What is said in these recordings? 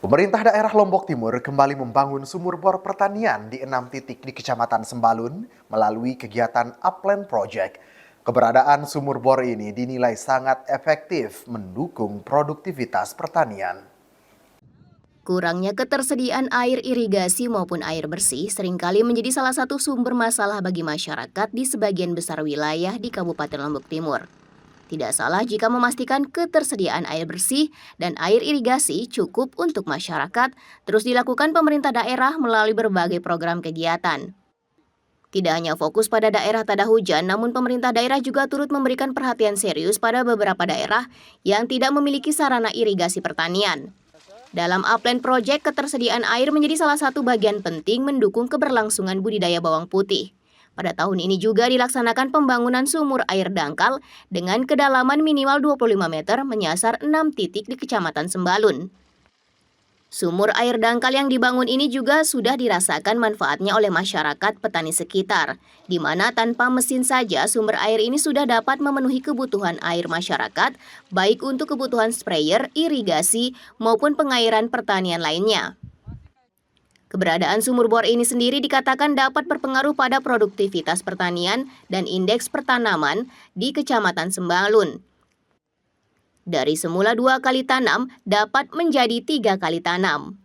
Pemerintah daerah Lombok Timur kembali membangun sumur bor pertanian di 6 titik di Kecamatan Sembalun melalui kegiatan Upland Project. Keberadaan sumur bor ini dinilai sangat efektif mendukung produktivitas pertanian. Kurangnya ketersediaan air irigasi maupun air bersih seringkali menjadi salah satu sumber masalah bagi masyarakat di sebagian besar wilayah di Kabupaten Lombok Timur. Tidak salah jika memastikan ketersediaan air bersih dan air irigasi cukup untuk masyarakat terus dilakukan pemerintah daerah melalui berbagai program kegiatan. Tidak hanya fokus pada daerah tada hujan, namun pemerintah daerah juga turut memberikan perhatian serius pada beberapa daerah yang tidak memiliki sarana irigasi pertanian. Dalam Upland Project, ketersediaan air menjadi salah satu bagian penting mendukung keberlangsungan budidaya bawang putih. Pada tahun ini juga dilaksanakan pembangunan sumur air dangkal dengan kedalaman minimal 25 meter menyasar 6 titik di Kecamatan Sembalun. Sumur air dangkal yang dibangun ini juga sudah dirasakan manfaatnya oleh masyarakat petani sekitar, di mana tanpa mesin saja sumber air ini sudah dapat memenuhi kebutuhan air masyarakat, baik untuk kebutuhan sprayer, irigasi, maupun pengairan pertanian lainnya. Keberadaan sumur bor ini sendiri dikatakan dapat berpengaruh pada produktivitas pertanian dan indeks pertanaman di Kecamatan Sembalun. Dari semula 2 kali tanam dapat menjadi 3 kali tanam.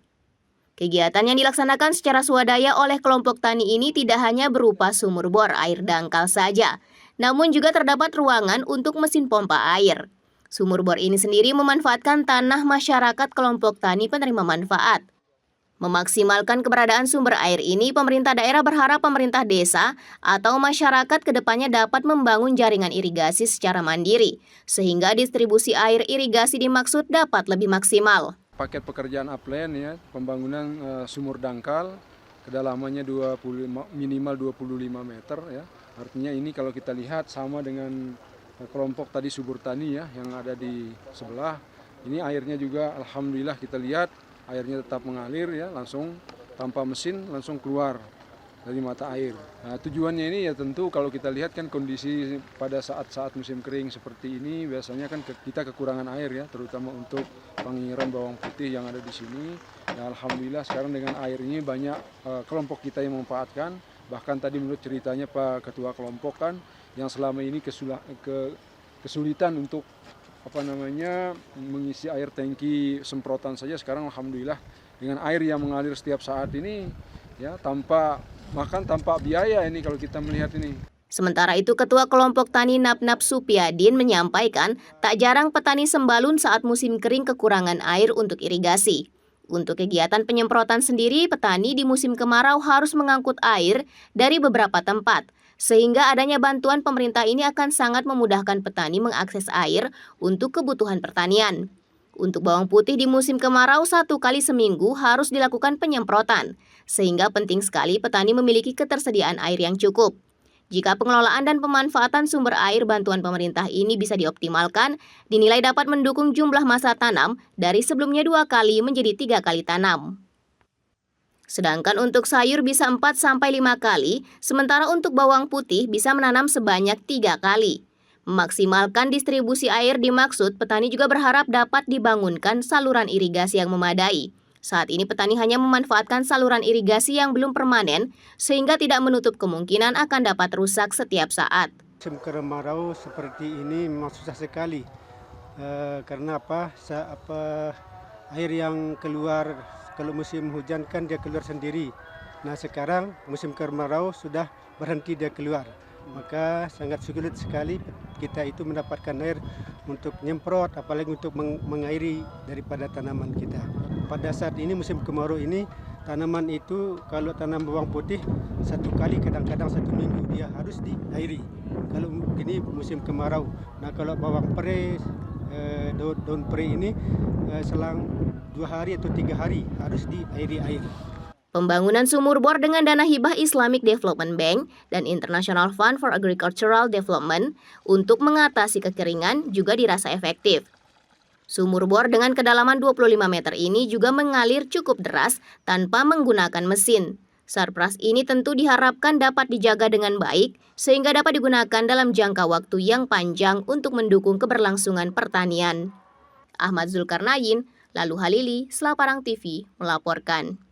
Kegiatan yang dilaksanakan secara swadaya oleh kelompok tani ini tidak hanya berupa sumur bor air dangkal saja, namun juga terdapat ruangan untuk mesin pompa air. Sumur bor ini sendiri memanfaatkan tanah masyarakat kelompok tani penerima manfaat. Memaksimalkan keberadaan sumber air ini, pemerintah daerah berharap pemerintah desa atau masyarakat kedepannya dapat membangun jaringan irigasi secara mandiri, sehingga distribusi air irigasi dimaksud dapat lebih maksimal. Paket pekerjaan Upland ya, pembangunan sumur dangkal, kedalamannya minimal 25 meter ya. Artinya ini kalau kita lihat sama dengan kelompok tadi subur tani ya yang ada di sebelah. Ini airnya juga alhamdulillah kita lihat airnya tetap mengalir ya, langsung tanpa mesin langsung keluar dari mata air. Nah, tujuannya ini ya tentu kalau kita lihat kan kondisi pada saat-saat musim kering seperti ini biasanya kan kita kekurangan air ya, terutama untuk pengiriman bawang putih yang ada di sini. Nah, alhamdulillah sekarang dengan air ini banyak kelompok kita yang memanfaatkan. Bahkan tadi menurut ceritanya Pak Ketua kelompok kan yang selama ini kesulitan untuk mengisi air tangki semprotan saja, sekarang alhamdulillah dengan air yang mengalir setiap saat ini ya tanpa biaya ini kalau kita melihat ini. Sementara itu, Ketua Kelompok Tani Napnap Supiadin menyampaikan tak jarang petani Sembalun saat musim kering kekurangan air untuk irigasi. Untuk kegiatan penyemprotan sendiri, petani di musim kemarau harus mengangkut air dari beberapa tempat, sehingga adanya bantuan pemerintah ini akan sangat memudahkan petani mengakses air untuk kebutuhan pertanian. Untuk bawang putih di musim kemarau 1 kali seminggu harus dilakukan penyemprotan, sehingga penting sekali petani memiliki ketersediaan air yang cukup. Jika pengelolaan dan pemanfaatan sumber air bantuan pemerintah ini bisa dioptimalkan, dinilai dapat mendukung jumlah masa tanam dari sebelumnya 2 kali menjadi 3 kali tanam. Sedangkan untuk sayur bisa 4-5 kali, sementara untuk bawang putih bisa menanam sebanyak 3 kali. Memaksimalkan distribusi air dimaksud, petani juga berharap dapat dibangunkan saluran irigasi yang memadai. Saat ini petani hanya memanfaatkan saluran irigasi yang belum permanen, sehingga tidak menutup kemungkinan akan dapat rusak setiap saat. Musim kemarau seperti ini memang susah sekali, karena air yang keluar kalau musim hujan kan dia keluar sendiri. Nah sekarang musim kemarau sudah berhenti dia keluar, maka sangat sulit sekali kita itu mendapatkan air untuk nyemprot, apalagi untuk mengairi daripada tanaman kita. Pada saat ini musim kemarau ini tanaman itu kalau tanam bawang putih 1 kali, kadang-kadang 1 minggu dia harus diairi. Kalau ini musim kemarau. Nah kalau bawang pre, daun pre ini selang 2 hari atau 3 hari harus diairi air. Pembangunan sumur bor dengan dana hibah Islamic Development Bank dan International Fund for Agricultural Development untuk mengatasi kekeringan juga dirasa efektif. Sumur bor dengan kedalaman 25 meter ini juga mengalir cukup deras tanpa menggunakan mesin. Surplus ini tentu diharapkan dapat dijaga dengan baik sehingga dapat digunakan dalam jangka waktu yang panjang untuk mendukung keberlangsungan pertanian. Ahmad Zulkarnain, Lalu Halili, Selaparang TV, melaporkan.